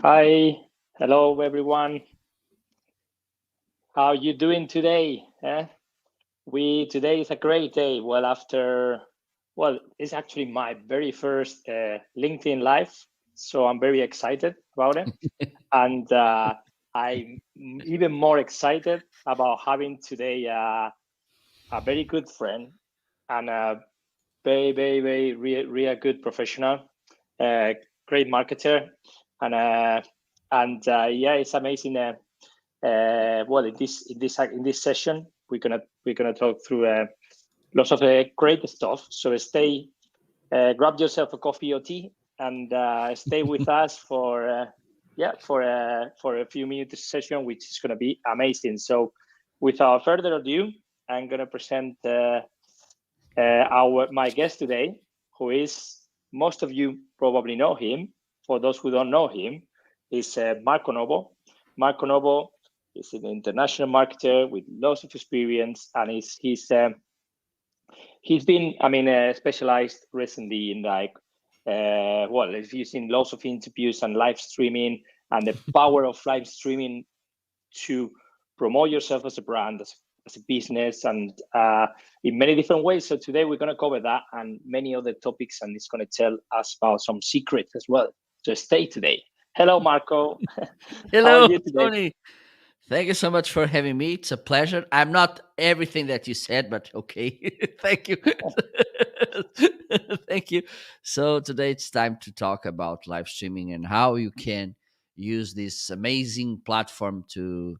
Hi, hello everyone. How you doing today? We today is a great day. It's actually my very first LinkedIn live, so I'm very excited about it, and I'm even more excited about having today a very good friend and a very good professional, uh, great marketer, and yeah, it's amazing. In this session, we're gonna talk through lots of great stuff. So grab yourself a coffee or tea, and stay with us for a few minutes session, which is gonna be amazing. So, without further ado, I'm gonna present our my guest today, who is most of you probably know him. For those who don't know him, is Marco Novo. Marco Novo is an international marketer with lots of experience, and he's been, specialized recently in if you've seen lots of interviews and live streaming and the power of live streaming to promote yourself as a brand, as a business, and in many different ways. So today we're going to cover that and many other topics, and it's going to tell us about some secrets as well. So stay today. Hello, Marco. How are Hello, you today? Tony. Thank you so much for having me. It's a pleasure. I'm not everything that you said, but okay. Thank you. Thank you. So, today it's time to talk about live streaming and how you can use this amazing platform to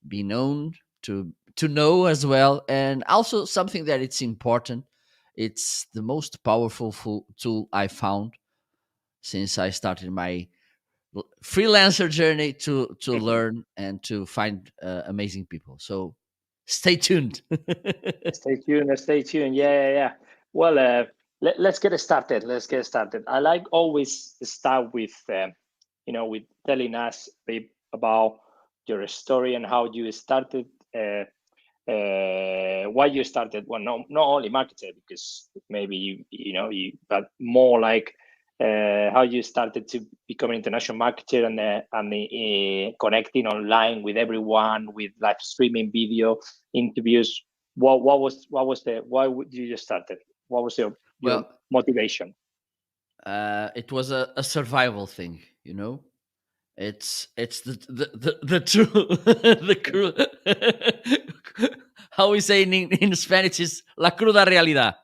be known, to know as well, and also something that it's important. It's the most powerful tool I found since I started my freelancer journey to learn and to find amazing people. So stay tuned. Stay tuned. Stay tuned. Yeah. Well, let's get started. Let's get started. I like always start with, with telling us a bit about your story and how you started, why you started. Well, not only marketer, because maybe but more like how you started to become an international marketer and connecting online with everyone with live streaming video interviews. Why would you just started? What was your Well, motivation? it was a survival thing, you know. It's the true the cruel. How we say in Spanish is la cruda realidad.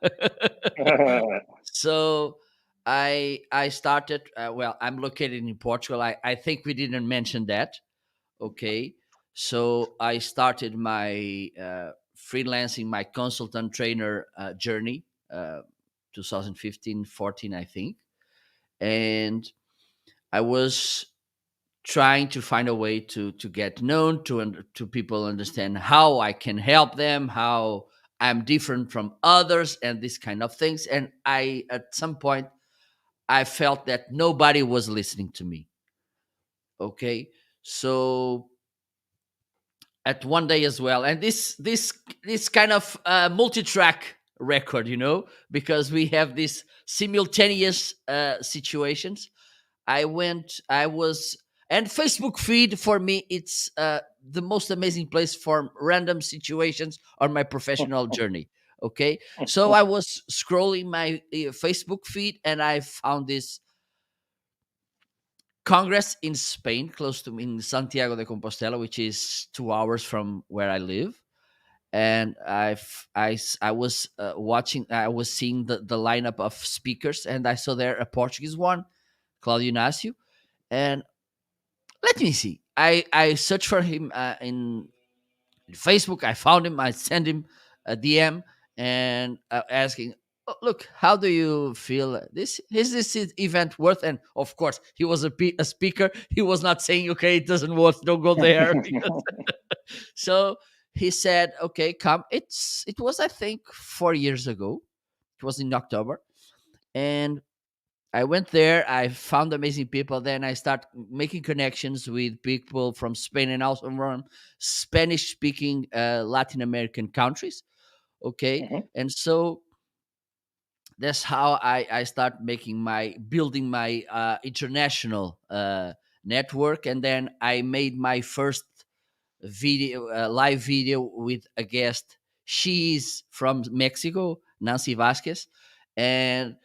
So I started. Well, I'm located in Portugal. I think we didn't mention that. Okay, so I started my freelancing, my consultant trainer journey, 2015 14, I think. And I was trying to find a way to get known, to people understand how I can help them, how I'm different from others, and these kind of things. And I, at some point, I felt that nobody was listening to me. Okay, so at one day as well, and this kind of multi-track record, because we have these simultaneous situations. I was, and Facebook feed for me, it's the most amazing place for random situations on my professional journey. Okay, so I was scrolling my Facebook feed, and I found this congress in Spain, close to me, in Santiago de Compostela, which is 2 hours from where I live. And I was watching, I was seeing the lineup of speakers, and I saw there a Portuguese one, Claudio Inácio. And let me see, I searched for him in Facebook. I found him, I sent him a DM, and asking, "Oh, look, how do you feel? This event worth?" And of course, he was a speaker. He was not saying, "Okay, it doesn't worth. Don't go there." Because so he said, "Okay, come." It was, I think, 4 years ago. It was in October, and I went there. I found amazing people. Then I start making connections with people from Spain and also from Spanish-speaking Latin American countries. Okay, Mhm. and so that's how I start building my international network, and then I made my first video, live video with a guest. She's from Mexico, Nancy Vasquez, and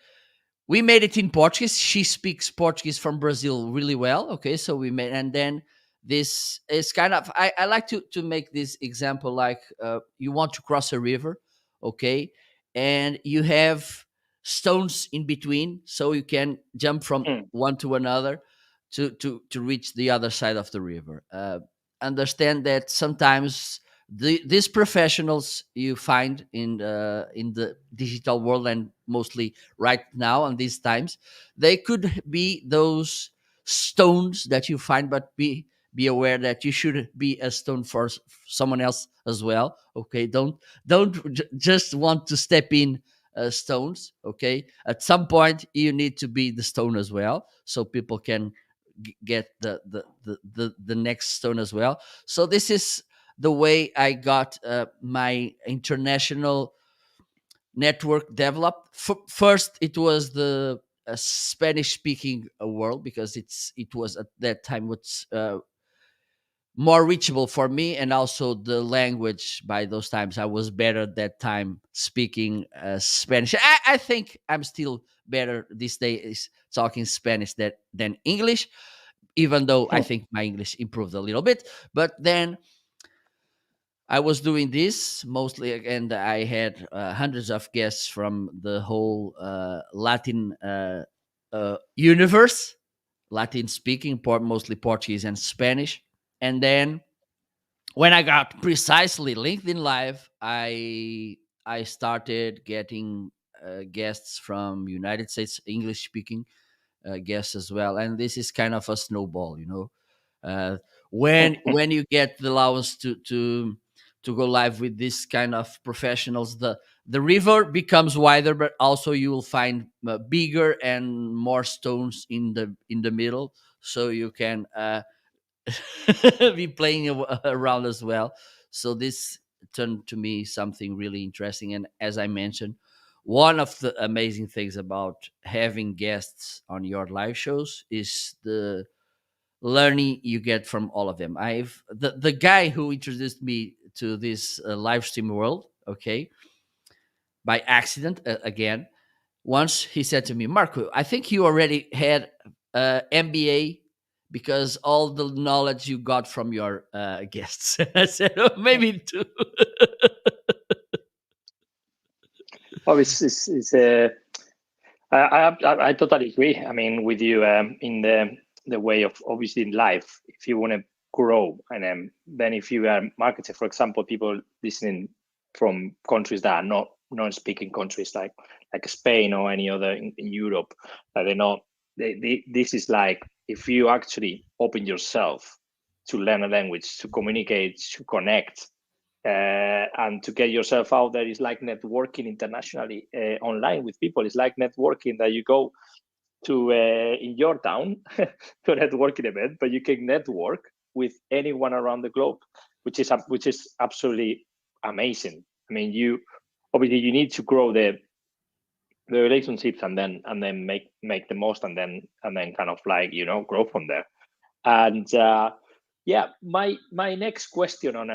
we made it in Portuguese. She speaks Portuguese from Brazil really well. Okay, so we made, and then this is kind of, I like to make this example like, you want to cross a river, okay, and you have stones in between, so you can jump from Mm, one to another to reach the other side of the river. Understand that sometimes these professionals you find in the digital world, and mostly right now on these times, they could be those stones that you find, but be aware that you should be a stone for someone else as well. Okay, don't just want to step in stones. Okay, at some point you need to be the stone as well, so people can get the next stone as well. So this is the way I got my international network developed. First, it was the Spanish speaking world, because it was at that time what's more reachable for me, and also the language. By those times I was better at that time speaking Spanish. I think I'm still better these days talking Spanish than English, even though I mm, think my English improved a little bit. But then I was doing this mostly, and I had hundreds of guests from the whole Latin universe, Latin speaking, mostly Portuguese and Spanish. And then when I got precisely LinkedIn Live, I started getting guests from United States, English speaking guests as well. And this is kind of a snowball, you know. Uh, when you get the allowance to go live with this kind of professionals, the river becomes wider, but also you will find bigger and more stones in the middle, so you can be playing around as well. So this turned to me something really interesting. And as I mentioned, one of the amazing things about having guests on your live shows is the learning you get from all of them. The guy who introduced me to this live stream world, okay, by accident again. Once he said to me, Marco, I think you already had MBA, because all the knowledge you got from your guests. I said, oh, maybe too. oh, it's I totally agree. I mean, with you in the way of obviously in life, if you want to grow, and then if you are marketer, for example, people listening from countries that are not non-speaking countries like Spain or any other in Europe, that they're not. This is like if you actually open yourself to learn a language, to communicate, to connect, and to get yourself out there is like networking internationally online with people. It's like networking that you go to in your town to a networking event, but you can network with anyone around the globe, which is absolutely amazing. I mean, you obviously you need to grow the relationships, and then make the most, and then kind of like grow from there. And yeah, my next question on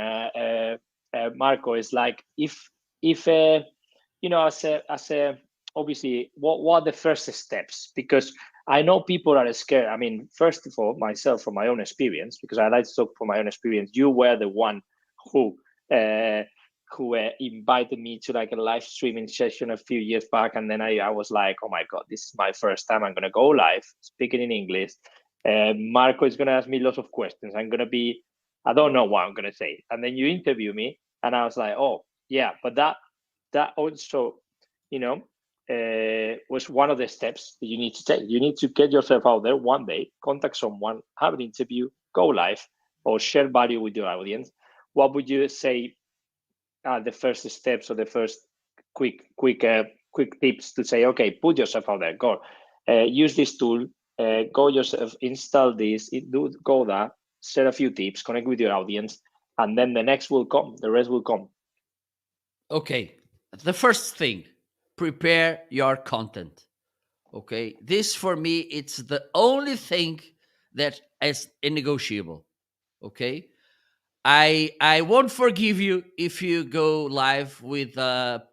Marco is like if as a obviously what are the first steps, because I know people are scared. I mean, first of all, myself from my own experience, because I like to talk from my own experience. You were the one who uh, invited me to like a live streaming session a few years back, and then I was like, oh my god, this is my first time I'm gonna go live speaking in English. Marco is going to ask me lots of questions. I don't know what I'm going to say. And then you interview me, and I was like, oh, yeah, but that also, you know, was one of the steps that you need to take. You need to get yourself out there one day, contact someone, have an interview, go live, or share value with your audience. What would you say are the first steps, or the first quick tips to say, okay, put yourself out there, go, use this tool, go yourself, install this, go that, share a few tips, connect with your audience, and then the next will come, the rest will come. Okay, the first thing, prepare your content. Okay, this for me, it's the only thing that is negotiable. Okay, I won't forgive you if you go live with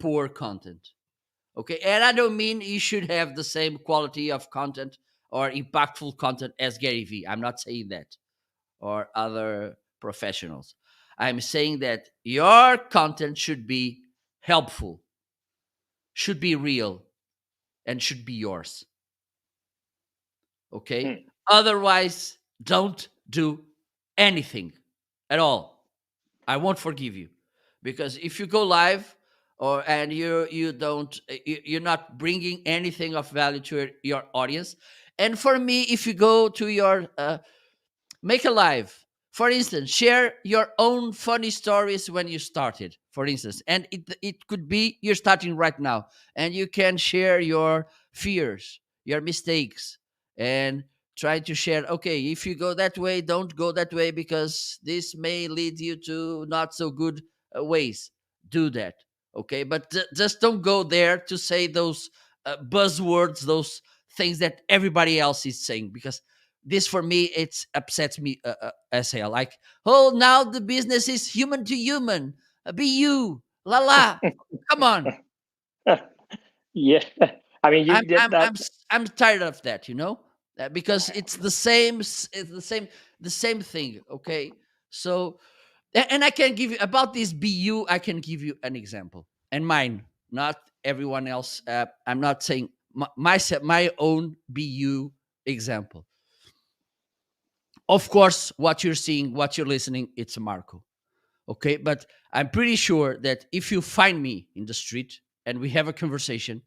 poor content. Okay, and I don't mean you should have the same quality of content or impactful content as Gary Vee. I'm not saying that, or other professionals. I'm saying that your content should be helpful, should be real, and should be yours. Okay, Hmm. otherwise don't do anything at all. I won't forgive you, because if you go live, or and you don't you're not bringing anything of value to your audience. And for me, if you go to your make a live, for instance, share your own funny stories when you started, for instance, and it could be you're starting right now, and you can share your fears, your mistakes, and try to share, okay, if you go that way, don't go that way, because this may lead you to not so good ways. Do that. Okay, but just don't go there to say those buzzwords, those things that everybody else is saying, because this for me it upsets me as hell. Like, oh, now the business is human to human. Be you, la la. Come on. Yeah. I mean, I'm you that, I'm that I'm I'm tired of that. Because it's the same. It's the same thing. Okay, so and I can give you about this BU. I can give you an example, and mine, not everyone else. I'm not saying my own BU example. Of course, what you're seeing, what you're listening, it's Marco. Okay, but I'm pretty sure that if you find me in the street and we have a conversation,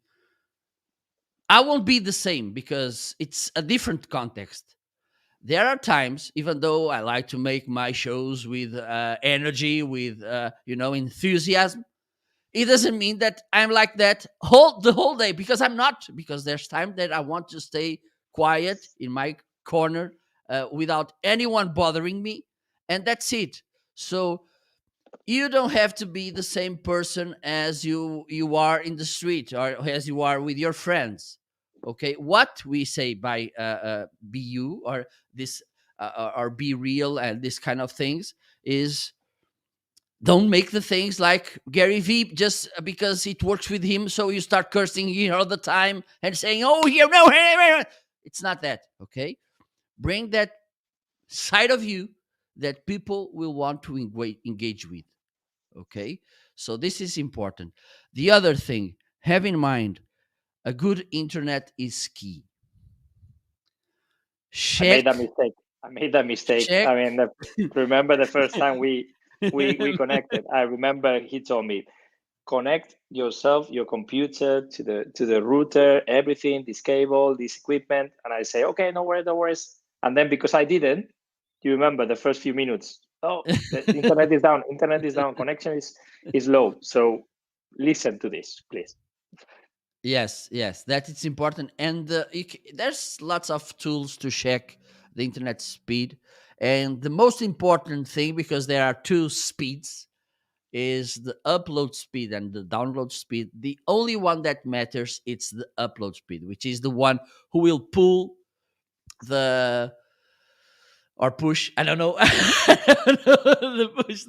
I won't be the same, because it's a different context. There are times, even though I like to make my shows with energy, with enthusiasm, it doesn't mean that I'm like that the whole day, because I'm not. Because there's time that I want to stay quiet in my corner, without anyone bothering me, and that's it. So you don't have to be the same person as you are in the street, or as you are with your friends. Okay, what we say by be you, or this or be real, and this kind of things, is don't make the things like Gary Vee, just because it works with him. So you start cursing here all the time and saying, "Oh, here, no, hey." It's not that. Okay, bring that side of you that people will want to engage with. Okay, so this is important. The other thing, have in mind, a good internet is key. I made that Check, mistake. I made that mistake. check. I mean, remember the first time we connected. I remember he told me, connect yourself, your computer to the router, everything, this cable, this equipment, and I say, okay, no worries, no worries. And then because I didn't, do you remember the first few minutes? Oh, the internet is down. Internet is down. Connection is low. So listen to this, please. Yes, yes, that is important. And there's lots of tools to check the internet speed. And the most important thing, because there are two speeds, is the upload speed and the download speed. The only one that matters, it's the upload speed, which is the one who will pull the or push. I don't know. The push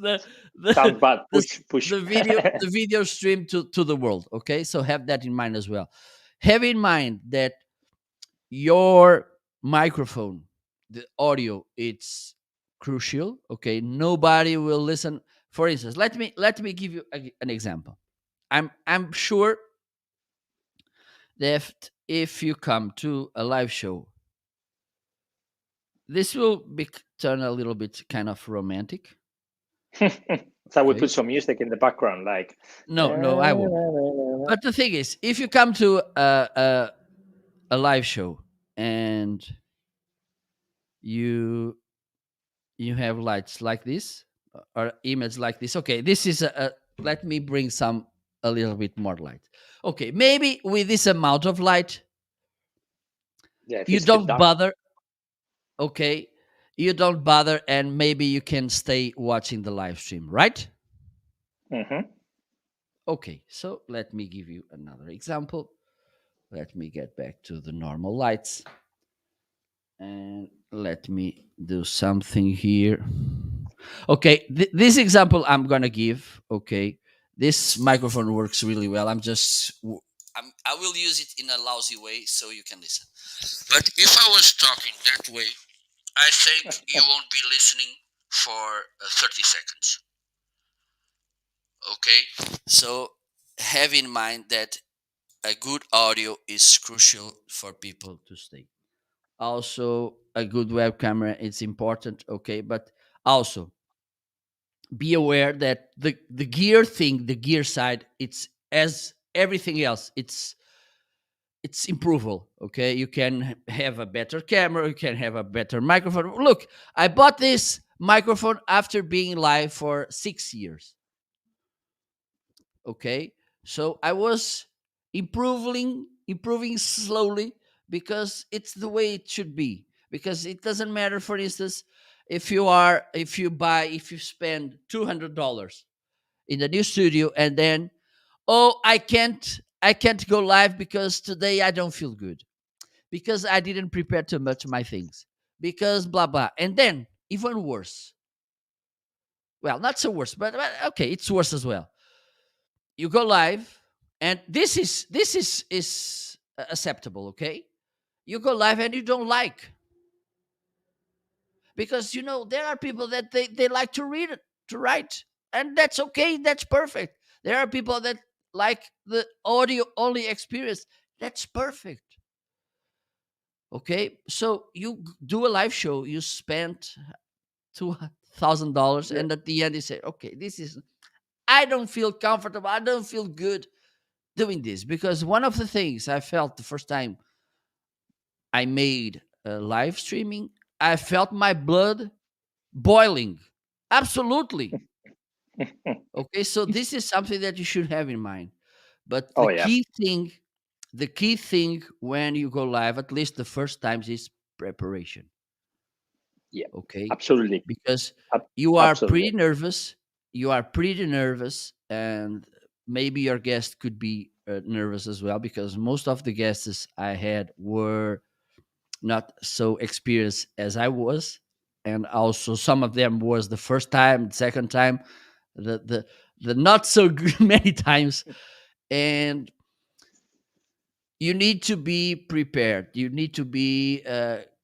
Sounds the bad. the, Push, push. the video stream to the world. Okay, so have that in mind as well. Have in mind that your microphone, the audio, it's crucial. Okay, nobody will listen. For instance, let me give you an example. I'm sure that if you come to a live show, this will turn a little bit kind of romantic. So we put Okay. some music in the background, like. No, no, I won't. But the thing is, if you come to a live show, and you you have lights like this, or image like this. Okay, this is a let me bring some a little bit more light. Okay, maybe with this amount of light, Yeah, if you it's still don't dark. bother. Okay, you don't bother, and maybe you can stay watching the live stream, right? Hmm. Okay, so let me give you another example. Let me get back to the normal lights. And Let me do something here. Okay, this example I'm gonna give. Okay, this microphone works really well. I will use it in a lousy way so you can listen. But if I was talking that way, I think you won't be listening for 30 seconds. Okay, so have in mind that a good audio is crucial for people to stay. Also, a good web camera is important. Okay, but also be aware that the gear thing, the gear side, it's as everything else, it's improvable. Okay, you can have a better camera, you can have a better microphone. Look, I bought this microphone after being live for 6 years. Okay, so I was improving slowly, because it's the way it should be. Because it doesn't matter, for instance, if you spend $200 in the new studio, and then, oh, I can't go live because today I don't feel good, because I didn't prepare too much my things, because blah blah. And then, even worse, well, not so worse, but okay, it's worse as well. You go live, and this is acceptable. Okay, you go live and you don't like, because there are people that they like to read it, to write, and that's okay, that's perfect. There are people that like the audio only experience, that's perfect. Okay, so you do a live show, you spent $2,000, Yeah. and at the end you say, okay, this is, I don't feel comfortable, I don't feel good doing this. Because one of the things I felt the first time I made a live streaming, I felt my blood boiling. Absolutely. Okay, so this is something that you should have in mind. But Oh yeah. the key thing when you go live, at least the first times, is preparation. Yeah. Okay, Absolutely. because Ab- you are Absolutely. pretty nervous. You are pretty nervous, and maybe your guest could be nervous as well, because most of the guests I had were not so experienced as I was, and also some of them was the first time, second time, the not so good many times. And you need to be prepared. You need to be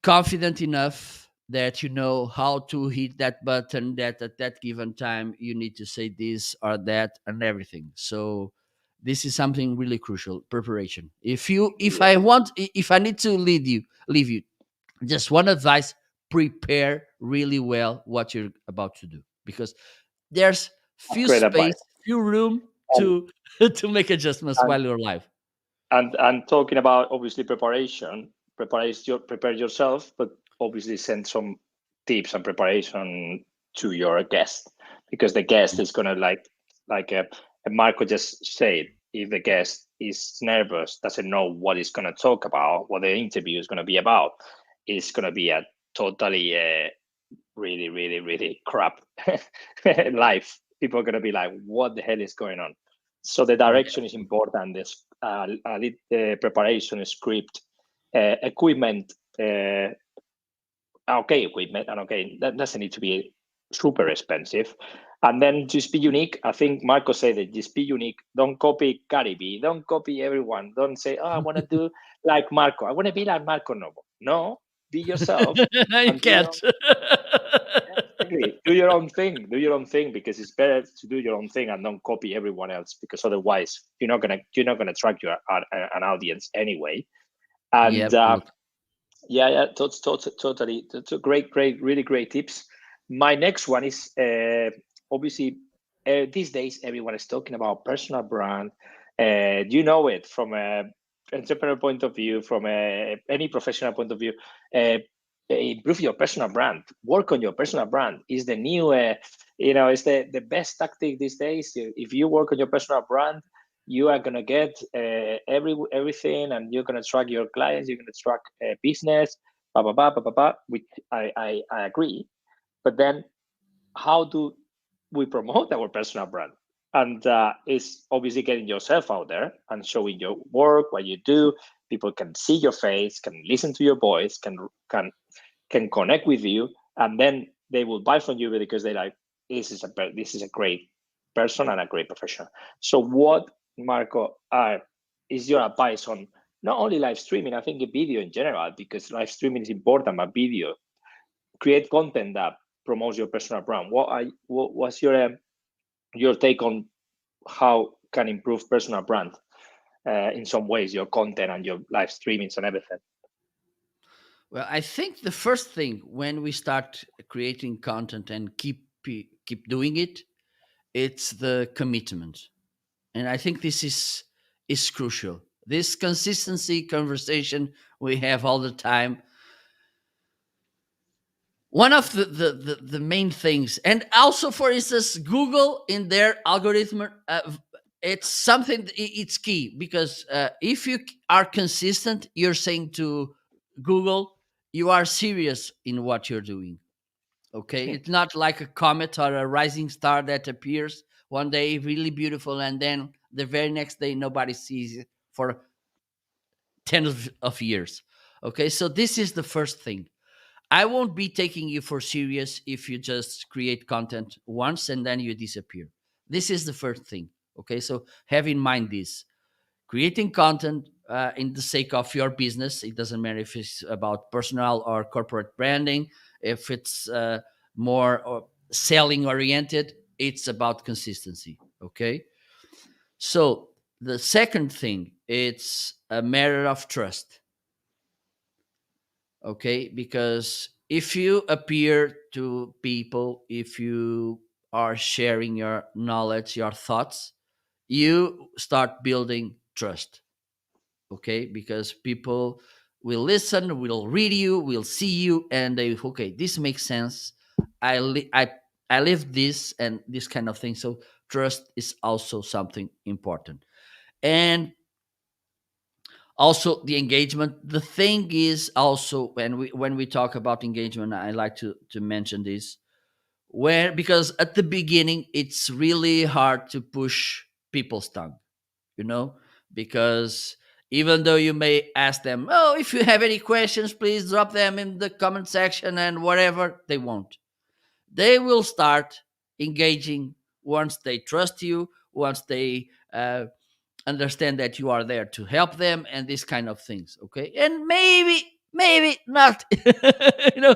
confident enough that you know how to hit that button, that at that given time you need to say this or that and everything. So this is something really crucial: preparation. Yeah. If I need to leave you just one advice: prepare really well what you're about to do, because there's That's few great space, advice. few room And to to make adjustments and while you're live. and talking about obviously preparation, prepare yourself, but obviously send some tips and preparation to your guest, because the guest is gonna like Marco just said, if the guest is nervous, doesn't know what he's gonna talk about, what the interview is gonna be about, it's gonna be a totally really, really, really crap life. People are going to be like, what the hell is going on? So the direction is Yes. important. This preparation, script, equipment, okay, equipment, and okay, that doesn't need to be super expensive. And then just be unique. I think Marco said it, just be unique. Don't copy Caribe. Don't copy everyone. Don't say, oh, I want to do like Marco. I want to be like Marco Novo. No, be yourself You and do your can't. own. Yeah, exactly. Do your own thing. Do your own thing, because it's better to do your own thing and don't copy everyone else, because otherwise you're not gonna attract an audience anyway. And Yep. Look. yeah, yeah, totally. Great, great, really great tips. My next one is obviously these days everyone is talking about personal brand. You know it from a entrepreneur point of view, from any professional point of view. Uh, Improve your personal brand. Work on your personal brand is the new, it's the best tactic these days. If you work on your personal brand, you are gonna get everything, and you're gonna track your clients. You're gonna track business, blah blah blah blah blah blah. Which I agree. But then, how do we promote our personal brand? And it's obviously getting yourself out there and showing your work, what you do. People can see your face, can listen to your voice, can can connect with you, and then they will buy from you because they like this is a great person and a great professional. So what, Marco, is your advice on not only live streaming, I think video in general, because live streaming is important, but video, create content that promotes your personal brand. What's your take on how can improve personal brand in some ways, your content and your live streamings and everything? Well, I think the first thing when we start creating content and keep doing it, it's the commitment. And I think this is crucial. This consistency conversation we have all the time, one of the main things, and also for instance Google in their algorithm, it's something, it's key, because if you are consistent, you're saying to Google you are serious in what you're doing. Okay, it's not like a comet or a rising star that appears one day really beautiful and then the very next day nobody sees it for tens of years. Okay, so this is the first thing. I won't be taking you for serious if you just create content once and then you disappear. This is the first thing. Okay, so have in mind this: creating content in the sake of your business. It doesn't matter if it's about personal or corporate branding, if it's more selling oriented, it's about consistency. Okay, so the second thing, it's a matter of trust. Okay, because if you appear to people, if you are sharing your knowledge, your thoughts, you start building trust. Okay, because people will listen, will read you, will see you, and they, okay, this makes sense. I live this and this kind of thing. So trust is also something important. And also the engagement, the thing is also, when we talk about engagement, I like to mention this, where, because at the beginning it's really hard to push people's tongue, you know, because even though you may ask them, oh, if you have any questions, please drop them in the comment section, and whatever, they won't. They will start engaging once they trust you, once they understand that you are there to help them, and these kind of things. Okay, and maybe not you know,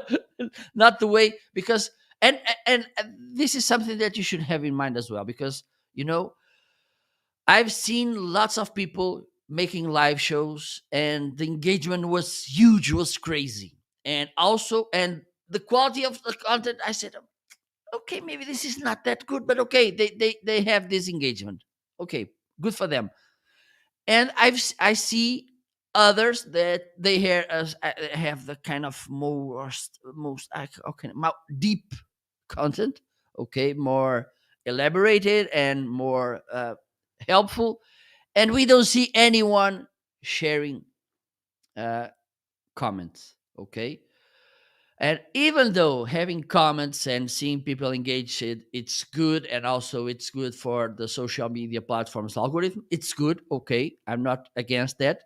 not the way, because and this is something that you should have in mind as well, because you know, I've seen lots of people making live shows and the engagement was huge, was crazy, and also, and the quality of the content, I said, okay, maybe this is not that good, but okay, they have this engagement. Okay, good for them. And I see others that they have the kind of most okay, deep content. Okay, more elaborated and more helpful, and we don't see anyone sharing uh, comments. Okay, and even though having comments and seeing people engage, it's good, and also it's good for the social media platforms algorithm, it's good. Okay, I'm not against that.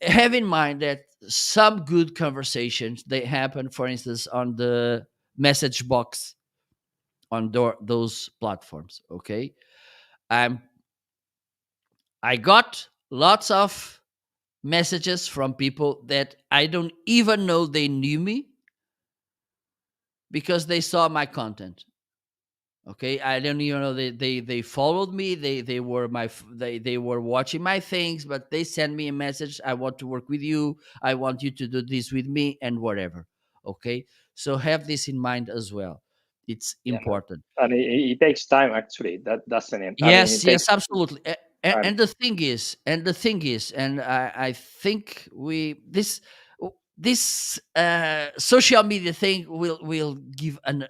Have in mind that some good conversations, they happen, for instance, on the message box on those platforms. Okay, I'm I got lots of messages from people that I don't even know they knew me, because they saw my content. Okay, I don't even know they followed me, they were they were watching my things, but they sent me a message: I want to work with you, I want you to do this with me, and whatever. Okay, so have this in mind as well, it's Yeah, important. and it takes time actually. That doesn't it? I mean, Yes, it takes yes, absolutely. time. And the thing is, and I think this social media thing will give an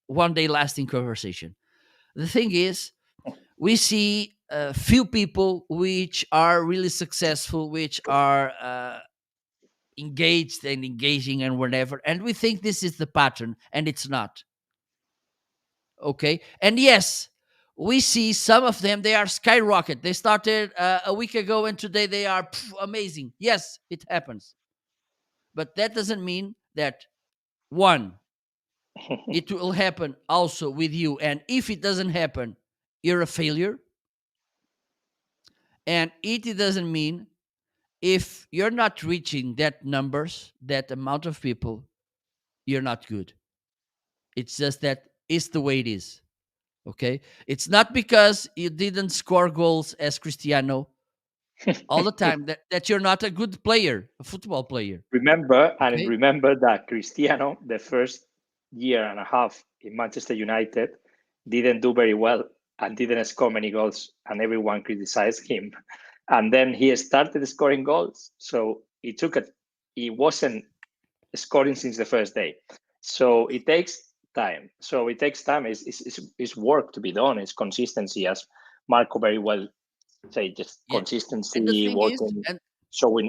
one day lasting conversation. The thing is, we see a few people which are really successful, which are engaged and engaging and whatever, and we think this is the pattern, and it's not. Okay, and yes, we see some of them, they are skyrocket, they started a week ago and today they are amazing. Yes, it happens, but that doesn't mean that one, it will happen also with you, and if it doesn't happen, you're a failure. And it doesn't mean if you're not reaching that numbers, that amount of people, you're not good. It's just that it's the way it is. Okay, it's not because you didn't score goals as Cristiano all the time that you're not a good player, a football player. And Okay. remember that Cristiano, the first year and a half in Manchester United, didn't do very well and didn't score many goals, and everyone criticized him. And then he started scoring goals, so he took it. He wasn't scoring since the first day, so it takes time. So it takes time. It's work to be done. It's consistency, as Marco very well say, just Yeah. And the consistency, thing is, working,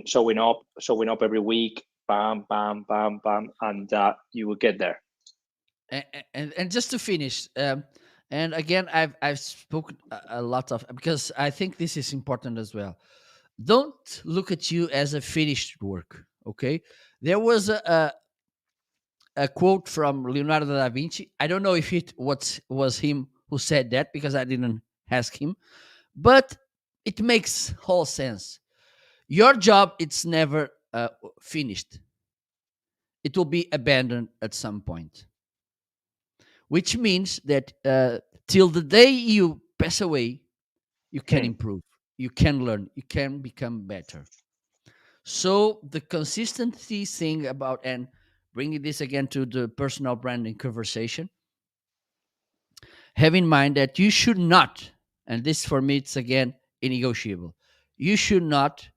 showing up every week, bam, bam, bam, bam, and you will get there. and just to finish, and again, I've spoken a lot of, because I think this is important as well. Don't look at you as a finished work. Okay, there was a quote from Leonardo da Vinci. I don't know if it was him who said that, because I didn't ask him, but it makes whole sense. Your job, it's never finished. It will be abandoned at some point, which means that till the day you pass away, you can Hmm. improve, you can learn, you can become better. So the consistency thing about, and bringing this again to the personal branding conversation, have in mind that you should not, and this for me it's again negotiable, you should not,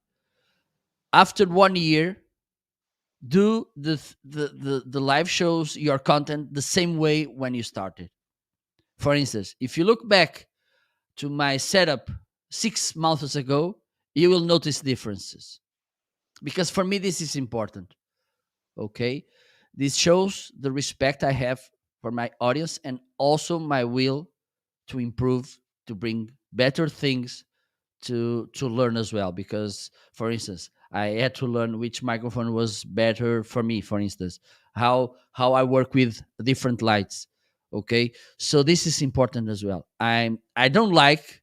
after 1 year, do the live shows, your content, the same way when you started. For instance, if you look back to my setup 6 months ago, you will notice differences, because for me this is important. Okay, this shows the respect I have for my audience, and also my will to improve, to bring better things, to learn as well. Because, for instance, I had to learn which microphone was better for me, for instance, how I work with different lights. Okay, so this is important as well. I don't like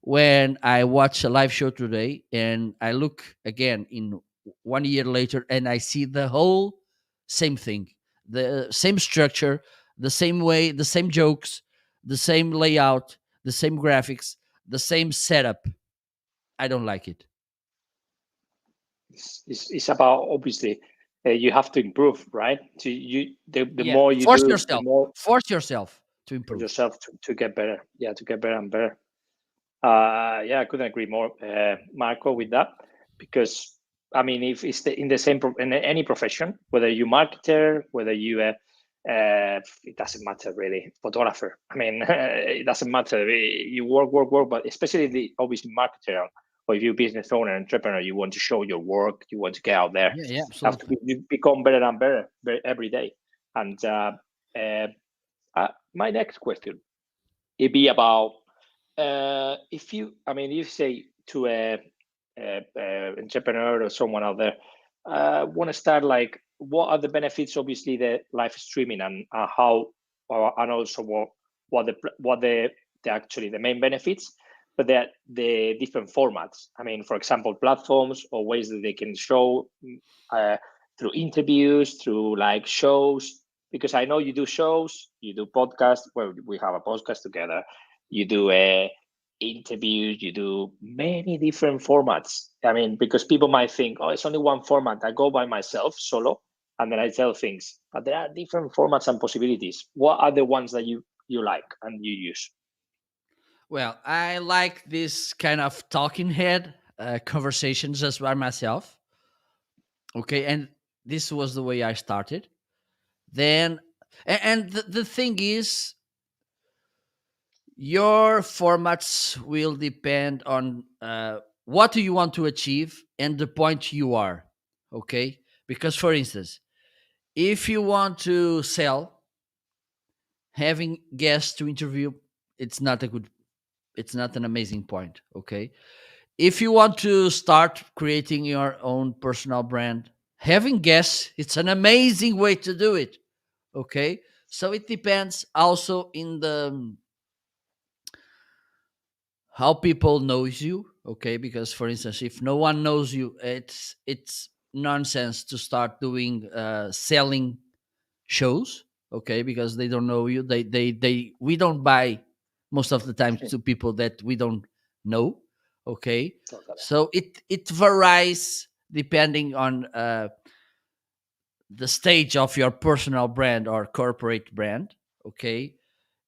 when I watch a live show today and I look again in 1 year later and I see the whole same thing, the same structure, the same way, the same jokes, the same layout, the same graphics, the same setup. I don't like it. It's about, obviously, you have to improve, right? To you, the Yeah, more you do, the more force yourself to for improve. yourself to get better. Yeah, to get better and better. Yeah, I couldn't agree more, Marco, with that. Because I mean, if it's in the same in any profession, whether you marketer, whether you it doesn't matter really, photographer. I mean, it doesn't matter. You work, but especially the obviously marketer, or if you're a business owner, entrepreneur, you want to show your work, you want to get out there. Yeah, yeah, You have to absolutely. you become better and better every day. And uh, my next question, it'd be about if you, I mean, you say to a entrepreneur or someone out there, want to start, like, what are the benefits? Obviously, the live streaming, and how, and also what the actually the main benefits, but the different formats. I mean, for example, platforms or ways that they can show uh, through interviews, through like shows. Because I know you do shows, you do podcasts. Well, we have a podcast together. You do interviews, you do many different formats. I mean, because people might think, oh, it's only one format. I go by myself solo and then I tell things. But there are different formats and possibilities. What are the ones that you like and you use? Well, I like this kind of talking head conversations just by myself. Okay, and this was the way I started. Then, and the thing is, your formats will depend on what do you want to achieve and the point you are. Okay, because for instance, if you want to sell, having guests to interview, it's not a good, it's not an amazing point. Okay, if you want to start creating your own personal brand, having guests, it's an amazing way to do it. Okay, so it depends also in the how people knows you. Okay, because for instance, if no one knows you, it's nonsense to start doing selling shows. Okay, because they don't know you. They We don't buy most of the time to people that we don't know. Okay, Totally. so it varies depending on the stage of your personal brand or corporate brand. Okay,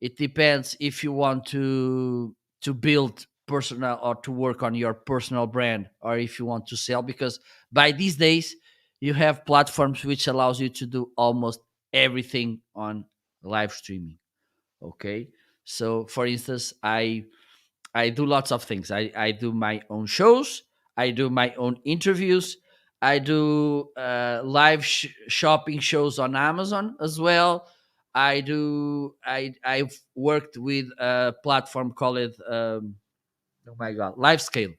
it depends if you want to build personal or to work on your personal brand, or if you want to sell, because by these days you have platforms which allows you to do almost everything on live streaming. Okay, so for instance, I do lots of things. I do my own shows. I do my own interviews. I do live shopping shows on Amazon as well. I've worked with a platform called oh my god, LiveScale,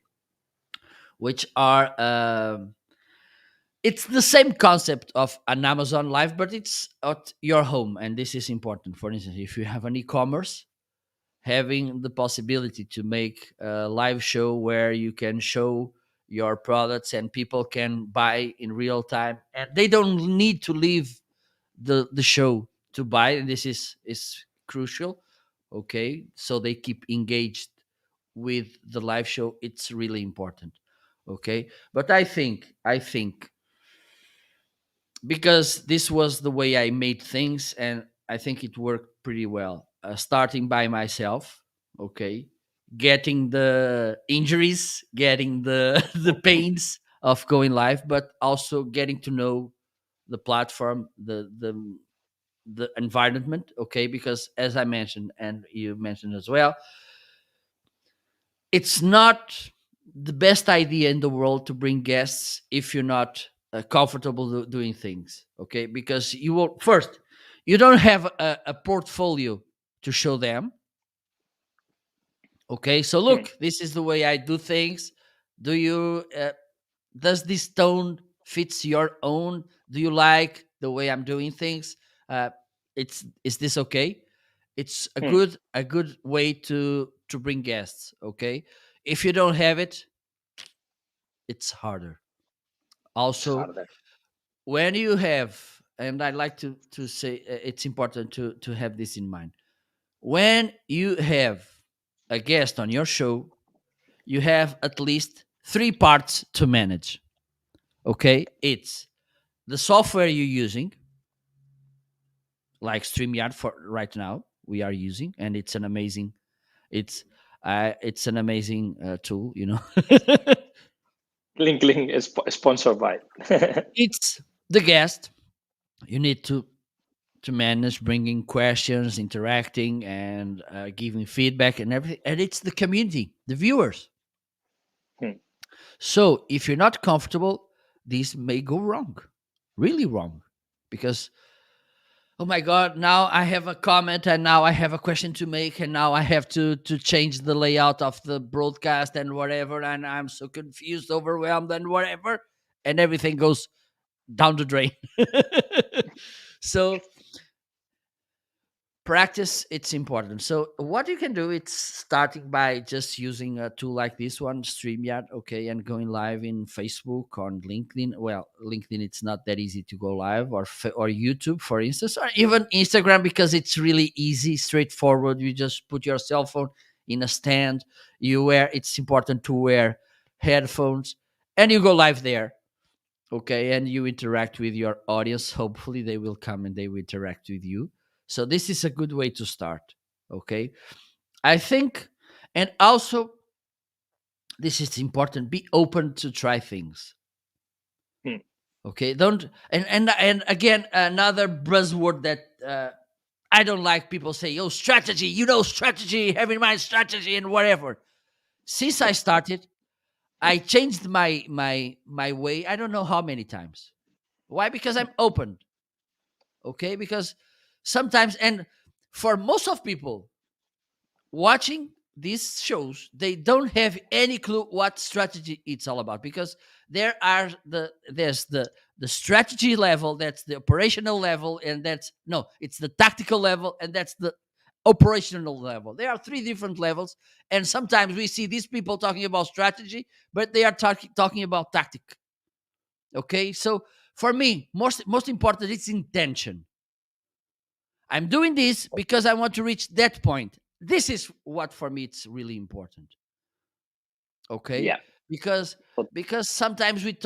which are it's the same concept of an Amazon Live, but it's at your home, and this is important. For instance, if you have an e-commerce, having the possibility to make a live show where you can show your products and people can buy in real time, and they don't need to leave the show to buy, and this is crucial. Okay, so they keep engaged with the live show. It's really important. Okay, but I think because this was the way I made things, and I think it worked pretty well. Starting by myself, okay, getting the injuries, getting the the pains of going live, but also getting to know the platform, the environment, okay, because as I mentioned and you mentioned as well, it's not the best idea in the world to bring guests if you're not comfortable doing things. Okay, because you will first, you don't have a portfolio to show them. Okay, so Hmm. look, this is the way I do things. Do you does this tone fits your own? Do you like the way I'm doing things? uh, it's Is this okay? It's Hmm. a good way to bring guests. Okay, if you don't have it, it's harder. It's Also, harder. when you have, and I like to say, it's important to have this in mind. When you have a guest on your show, you have at least three parts to manage. Okay, it's the software you're using, like StreamYard for right now we are using, and it's an amazing, it's an amazing tool, you know. Link is sponsored by. It's the guest. You need to manage bringing questions, interacting, and giving feedback and everything. And it's the community, the viewers. Hmm. So if you're not comfortable, this may go wrong, really wrong, because oh my god, now I have a comment, and now I have a question to make, and now I have to change the layout of the broadcast and whatever, and I'm so confused, overwhelmed, and whatever, and everything goes down the drain. So practice, it's important. So what you can do, it's starting by just using a tool like this one, StreamYard, okay, and going live in Facebook, on LinkedIn. Well, LinkedIn, it's not that easy to go live, or YouTube, for instance, or even Instagram, because it's really easy, straightforward. You just put your cell phone in a stand, you wear, it's important to wear headphones, and you go live there. Okay, and you interact with your audience. Hopefully they will come and they will interact with you. So this is a good way to start. Okay, I think. And also, this is important, be open to try things. Hmm. Okay, don't, and again, another buzzword that I don't like, people say, oh, strategy, strategy, have in mind strategy and whatever. Since I started, I changed my way, I don't know how many times. Why? Because I'm open. Okay, because sometimes, and for most of people watching these shows, they don't have any clue what strategy it's all about, because there's the strategy level, that's the operational level, and that's no, it's the tactical level, and that's the operational level. There are three different levels, and sometimes we see these people talking about strategy, but they are talking about tactic. Okay, so for me, most important, it's intention. I'm doing this because I want to reach that point. This is what for me it's really important. Okay, Yeah. because But sometimes we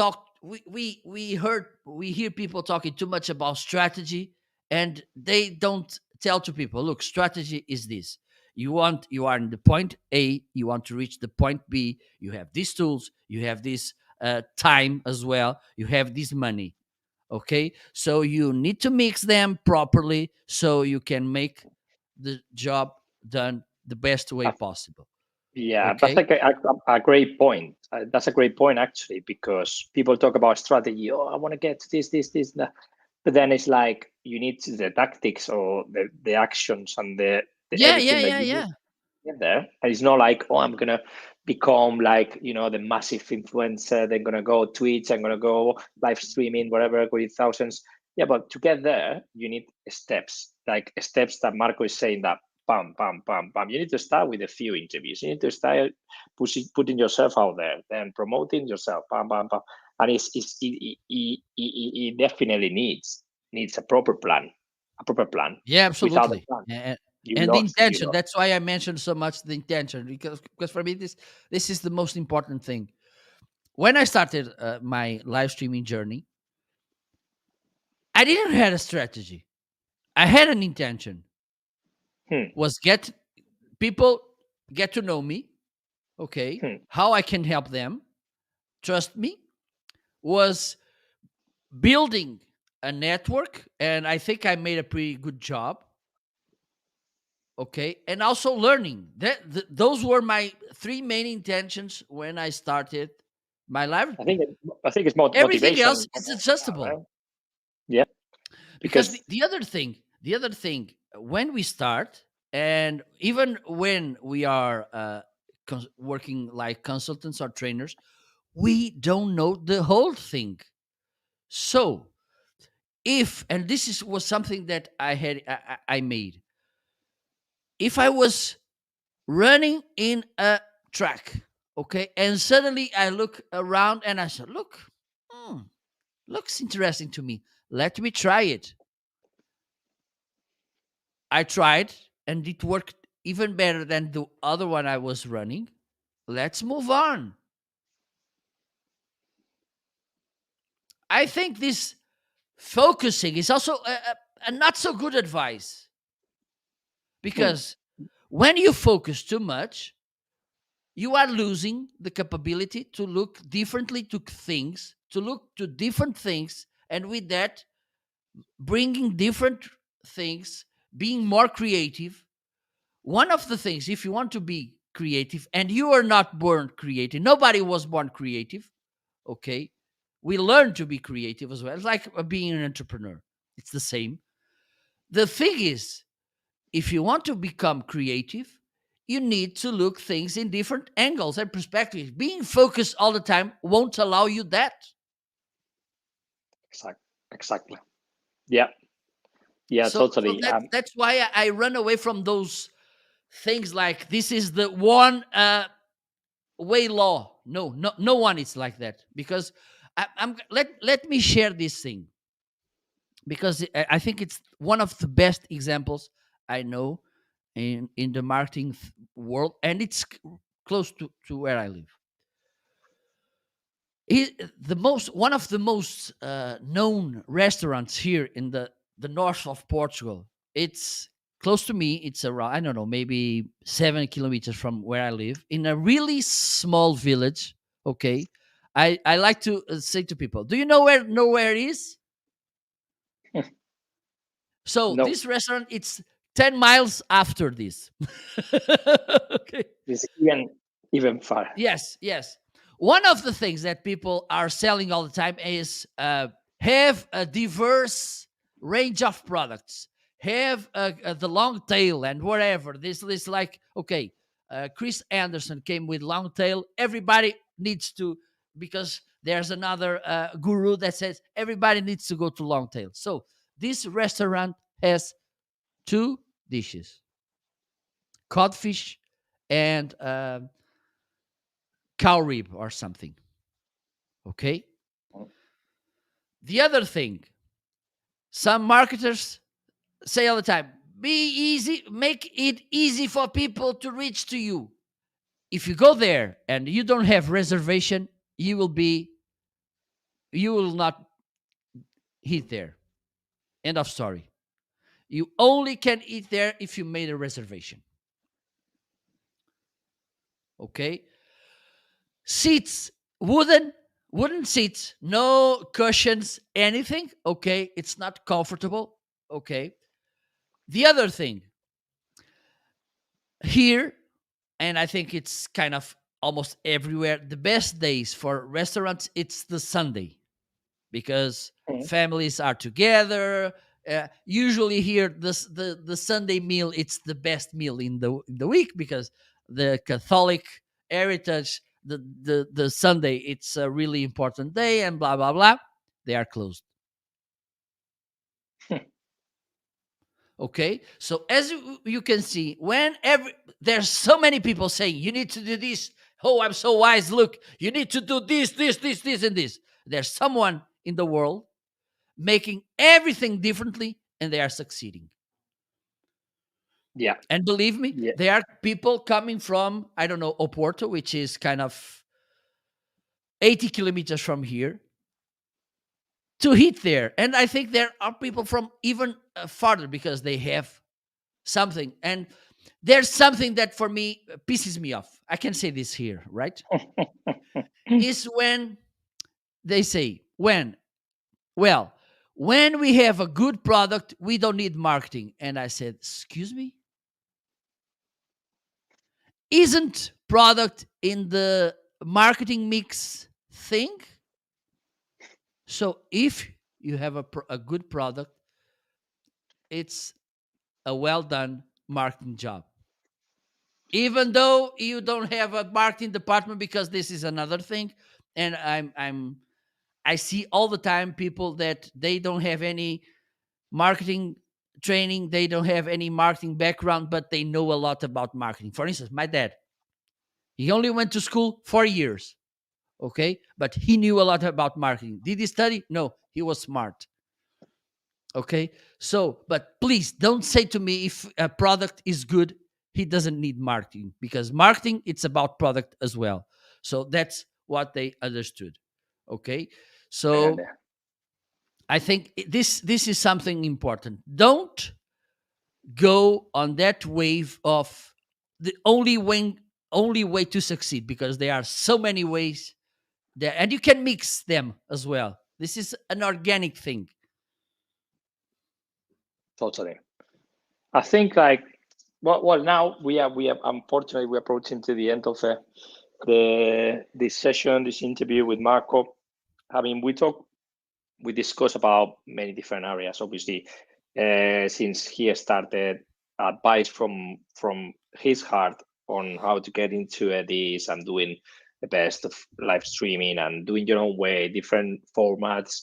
hear people talking too much about strategy, and they don't tell to people, look, strategy is this. You are in the point A, you want to reach the point B, you have these tools, you have this time as well, you have this money. Okay, so you need to mix them properly so you can make the job done the best way I possible. Yeah, that's Okay. like a great point. That's a great point actually, because people talk about strategy. Oh, I want to get this, that. But then it's like you need the tactics or the actions and the Yeah, yeah, everything that yeah, you need yeah. to get there. And it's not like, oh, I'm gonna become like, the massive influencer. They're gonna go Twitch. I'm gonna go live streaming, whatever, with thousands. Yeah, but to get there, you need steps, like steps that Marco is saying that bam, bam, bam, bam. You need to start with a few interviews. You need to start putting yourself out there, then promoting yourself, bam, bam, bam. And it definitely needs a proper plan. Yeah, Without a absolutely. plan, you And the lost. You intention. lost. That's why I mentioned so much the intention, because for me this is the most important thing. When I started my live streaming journey, I didn't have a strategy. I had an intention. Hmm, Was get people get to know me, okay? hmm. How I can help them trust me, was building a network, and I think I made a pretty good job. Okay, and also learning. Those were my three main intentions when I started my life. I think it's Everything else motivation. is Right? adjustable. Yeah, Because because the other thing, when we start, and even when we are working like consultants or trainers, we don't know the whole thing. So if, and this is was something that I made, if I was running in a track, okay, and suddenly I look around and I said, look, hmm, looks interesting to me, let me try it. I tried, and it worked even better than the other one I was running. Let's move on. I think this focusing is also a not so good advice, hmm, because when you focus too much, you are losing the capability to look differently to things, to look to different things, and with that, bringing different things, being more creative. One of the things, if you want to be creative, and you are not born creative, nobody was born creative, okay? We learn to be creative as well. It's like being an entrepreneur, it's the same. The thing is, if you want to become creative, you need to look things in different angles and perspectives. Being focused all the time won't allow you that. exactly. Yeah, yeah, So totally. that's why I run away from those things like this is the one way law. No, no one is like that, because let me share this thing, because I think it's one of the best examples I know in the marketing world, and it's close to where I live. The most one of the most known restaurants here in the north of Portugal. It's close to me. It's around, I don't know, maybe 7 kilometers from where I live, in a really small village. Okay, I like to say to people, do you know where it is? So No, this restaurant, it's 10 miles after this. Okay. it's even far. Yes, yes. One of the things that people are selling all the time is have a diverse range of products, have the long tail and whatever. This like, okay, Chris Anderson came with long tail. Everybody needs to, because There's another guru that says everybody needs to go to Longtail. So this restaurant has two dishes: codfish and cow rib or something. Okay. The other thing, some marketers say all the time, be easy, make it easy for people to reach to you. If you go there and you don't have reservation, you will not eat there. End of story. You only can eat there if you made a reservation. Okay? Seats, wooden seats, no cushions, anything. Okay? It's not comfortable. Okay? The other thing, here, and I think it's kind of almost everywhere, the best days for restaurants, it's the Sunday, because Mhm. families are together. Usually here, the Sunday meal, it's the best meal in the week, because the Catholic heritage, the Sunday, it's a really important day, and blah blah blah. They are closed. Okay, so as you can see, there's so many people saying you need to do this. Oh, I'm so wise. Look, you need to do this, and this. There's someone in the world making everything differently, and they are succeeding. Yeah. And believe me, Yeah. there are people coming from, I don't know, Oporto, which is kind of 80 kilometers from here, to hit there. And I think there are people from even farther, because they have something. And there's something that for me pisses me off. I can say this here, right? Is when they say, well, when we have a good product, we don't need marketing. And I said, excuse me? Isn't product in the marketing mix thing? So if you have a good product, it's a well done marketing job. Even though you don't have a marketing department, because this is another thing, and I see all the time people that they don't have any marketing training, they don't have any marketing background, but they know a lot about marketing. For instance, my dad, he only went to school 4 years, okay, but he knew a lot about marketing. Did he study? No, he was smart. Okay, so but please don't say to me, if a product is good, he doesn't need marketing, because marketing, it's about product as well. So that's what they understood. Okay, And, so I think this is something important. Don't go on that wave of the only way to succeed, because there are so many ways there, and you can mix them as well. This is an organic thing. totally. I think like well now we are unfortunately we're approaching to the end of the this session, this interview with Marco. I mean, we discussed about many different areas. Obviously, since he started, advice from his heart on how to get into this and doing the best of live streaming and doing your own way, different formats.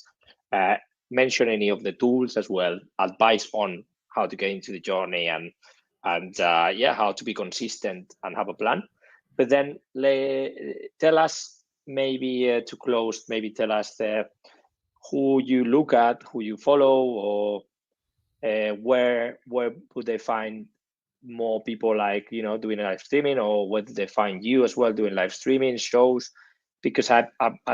Uh, Mention any of the tools as well. Advice on how to get into the journey and yeah, how to be consistent and have a plan. But then tell us maybe to close. Maybe tell us who you look at, who you follow, or where would they find more people like doing live streaming, or where do they find you as well doing live streaming shows? Because I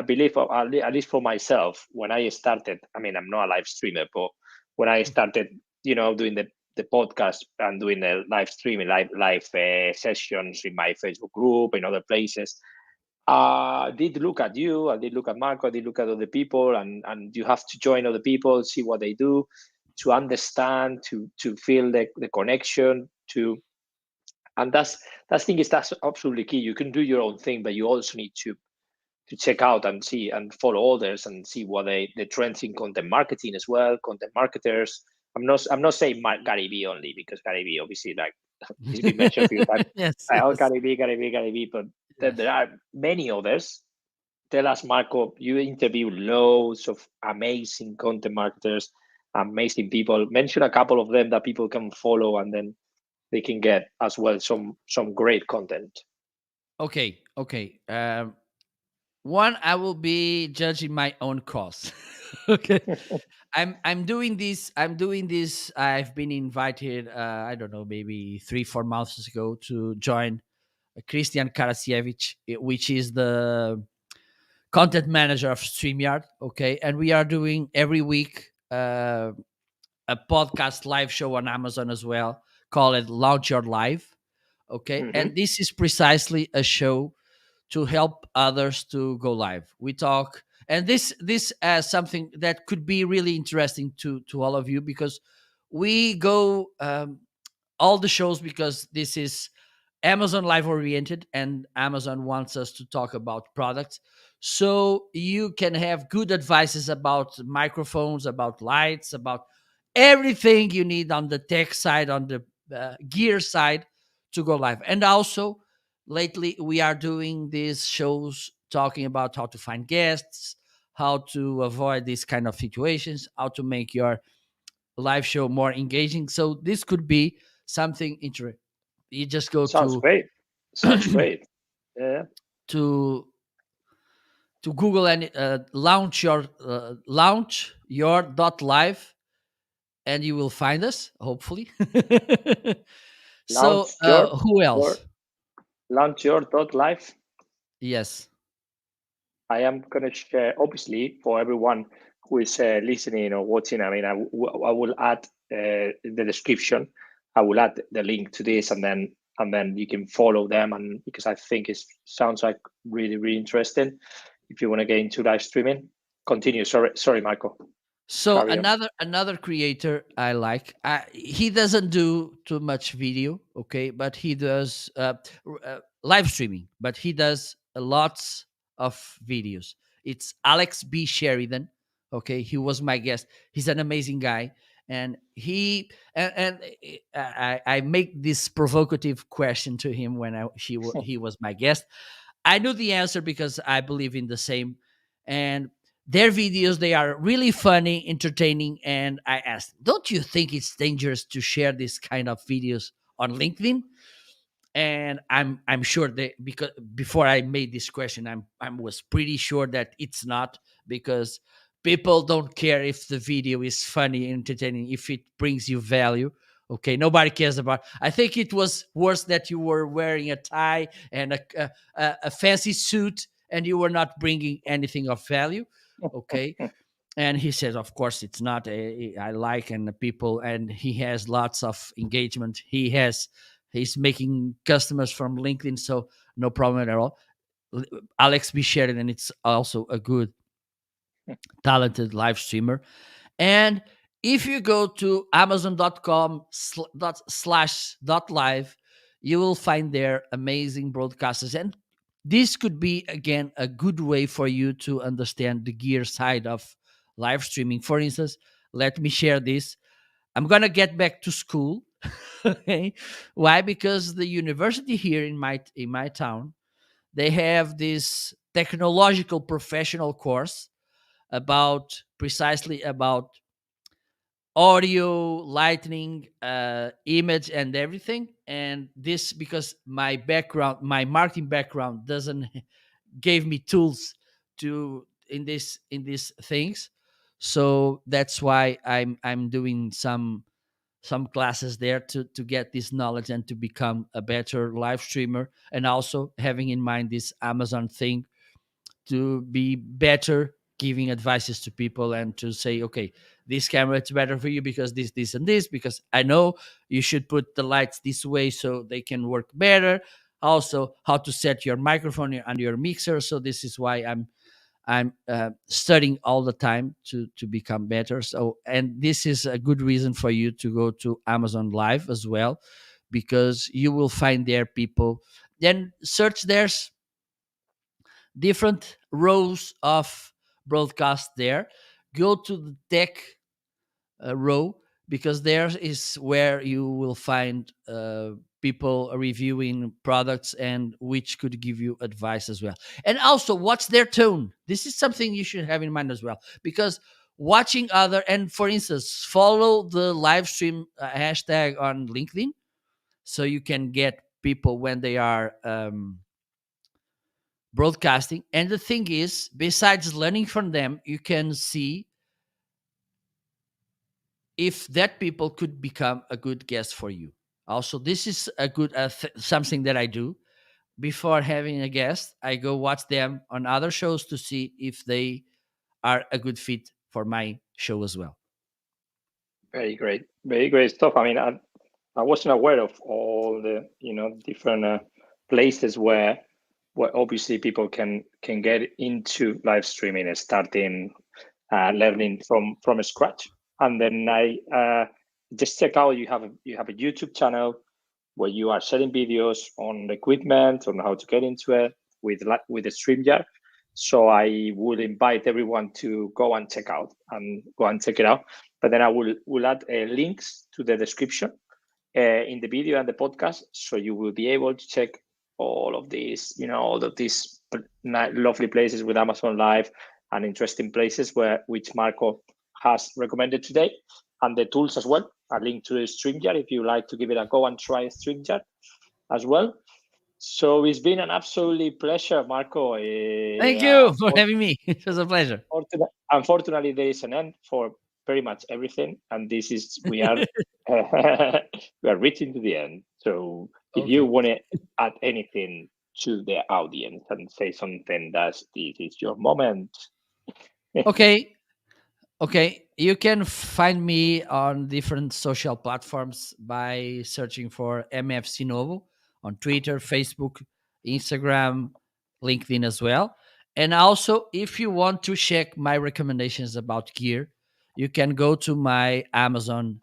believe at least for myself, when I started, I mean, I'm not a live streamer, but when I started, doing the podcast and doing the live streaming, live sessions in my Facebook group in other places, I did look at you, I did look at Marco, I did look at other people, and you have to join other people, see what they do, to understand, to feel the connection, and that's thing is that's absolutely key. You can do your own thing, but you also need to check out and see and follow others and see what the trends in content marketing as well, content marketers. I'm not saying Gary Vee only, because Gary Vee obviously, like, he's been mentioned a few times. Yes, Oh, yes, Gary Vee, but yes. there are many others tell us, Marco, you interview loads of amazing content marketers, amazing people. Mention a couple of them that people can follow, and then they can get as well some great content. Okay, okay. One, I will be judging my own costs. Okay, I'm doing this. I'm doing this. I've been invited. I don't know, maybe 3 4 months ago to join Christian Karasiewicz, which is the content manager of StreamYard. Okay, and we are doing every week a podcast live show on Amazon as well. Call it Launch Your Live. Okay, and Mm-hmm. this is precisely a show to help others to go live. We talk, and this as something that could be really interesting to all of you, because we go all the shows, because this is Amazon live oriented, and Amazon wants us to talk about products. So you can have good advices about microphones, about lights, about everything you need on the tech side, on the gear side to go live. And also, lately, we are doing these shows talking about how to find guests, how to avoid these kind of situations, how to make your live show more engaging. So this could be something interesting. You just go Sounds great. Sounds great. Yeah. to to Google and launch your dot live, and you will find us, hopefully. So Launch your who your else? launch your dot life. Yes. I am going to share, obviously, for everyone who is listening or watching. I mean, I will add the description. I will add the link to this, and then you can follow them. And because I think it sounds like really really interesting. If you want to get into live streaming, continue. Sorry, Michael. So Carry on. another creator I like. He doesn't do too much video, okay, but he does live streaming. But he does lots of videos. It's Alex B Sheridan. Okay, he was my guest. He's an amazing guy, and I make this provocative question to him when he was my guest. I knew the answer because I believe in the same. And their videos, they are really funny, entertaining. And I asked, don't you think it's dangerous to share this kind of videos on LinkedIn? And I'm sure that, because before I made this question, I was pretty sure that it's not, because people don't care if the video is funny, entertaining, if it brings you value. Okay, nobody cares about. I think it was worse that you were wearing a tie and a fancy suit, and you were not bringing anything of value. Okay, and he says, of course it's not. I like, and the people, and he has lots of engagement. He's making customers from LinkedIn, so no problem at all. Alex B Sheridan, it's also a good talented live streamer. And if you go to amazon.com/live, you will find there amazing broadcasters. And this could be, again, a good way for you to understand the gear side of live streaming. For instance, let me share this. I'm going to get back to school. Okay. Why? Because the university here in my town, they have this technological professional course about precisely about audio, lighting, image, and everything. And this, because my background, my marketing background, doesn't gave me tools to in these things. So that's why I'm doing some classes there to get this knowledge and to become a better live streamer, and also having in mind this Amazon thing, to be better giving advices to people, and to say, okay, this camera it's better for you because this and this, because I know you should put the lights this way so they can work better. Also, how to set your microphone and your mixer. So this is why I'm studying all the time to become better. So, and this is a good reason for you to go to Amazon Live as well, because you will find there people. Then search, there's different rows of broadcast there. Go to the tech row, because there is where you will find people reviewing products and which could give you advice as well. And also, what's their tone? This is something you should have in mind as well, because watching other, and for instance, follow the live stream hashtag on LinkedIn, so you can get people when they are broadcasting. And the thing is, besides learning from them, you can see if that people could become a good guest for you. Also, this is a good something that I do before having a guest. I go watch them on other shows to see if they are a good fit for my show as well. Very great stuff. I mean, I wasn't aware of all the different places where obviously people can get into live streaming and starting learning from scratch. And then I just check out, you have a YouTube channel where you are sharing videos on the equipment, on how to get into it with the StreamYard. So I would invite everyone to go and check it out. But then I will add links to the description in the video and the podcast, so you will be able to check all of these, lovely places with Amazon Live and interesting places which Marco has recommended today, and the tools as well. A link to the StreamYard if you like to give it a go and try StreamYard as well. So it's been an absolutely pleasure, Marco. Thank you for having me. It was a pleasure. Unfortunately, there is an end for pretty much everything, and this is we are we are reaching to the end. So if you want to add anything to the audience and say something, this is your moment. Okay. Okay, you can find me on different social platforms by searching for MFC Novo on Twitter, Facebook, Instagram, LinkedIn as well. And also, if you want to check my recommendations about gear, you can go to my Amazon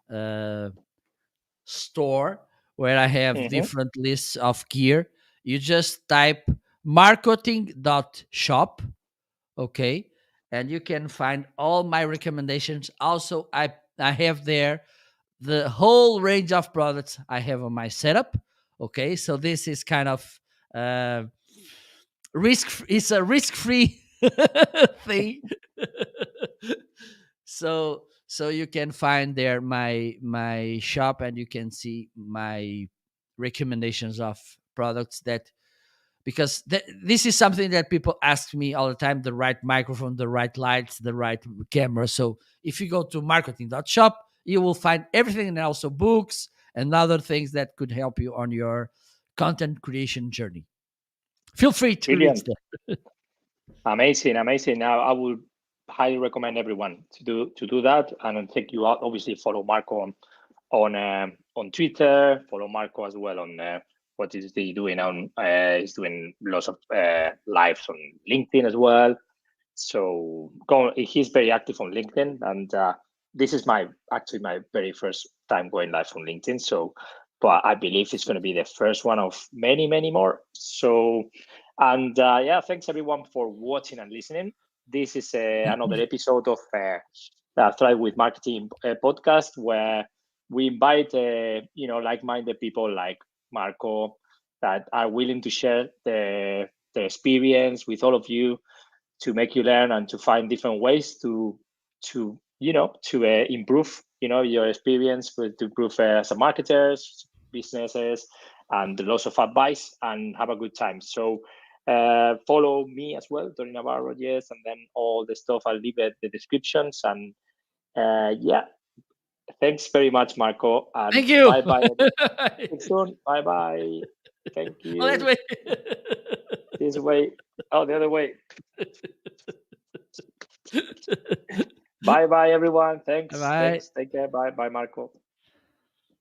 store where I have different lists of gear. You just type marketing.shop, okay, and you can find all my recommendations. Also, I have there the whole range of products I have on my setup, okay. So this is kind of uh it's a risk-free thing. So you can find there my shop, and you can see my recommendations of products, that because this is something that people ask me all the time: the right microphone, the right lights, the right camera. So if you go to marketing.shop, you will find everything, and also books and other things that could help you on your content creation journey. Feel free to reach Brilliant. there. Amazing. Now I would highly recommend everyone to do that and take you out. Obviously, follow Marco on Twitter. Follow Marco as well on what is he doing on. He's doing lots of lives on LinkedIn as well. So he's very active on LinkedIn, and this is actually my very first time going live on LinkedIn. So, but I believe it's going to be the first one of many more. So, and yeah, thanks everyone for watching and listening. This is another episode of Thrive with Marketing podcast, where we invite like-minded people like Marco that are willing to share the experience with all of you, to make you learn and to find different ways to improve your experience, to improve as a marketers, businesses, and lots of advice, and have a good time. So follow me as well, Toni Navarro, yes, and then all the stuff I'll leave it the descriptions. And yeah, thanks very much, Marco, and Thank you. bye bye. Soon. Bye bye. Thank you. Oh, that way. This way. Oh, the other way. Bye bye, everyone. Thanks. Bye. Take care. Bye, Marco.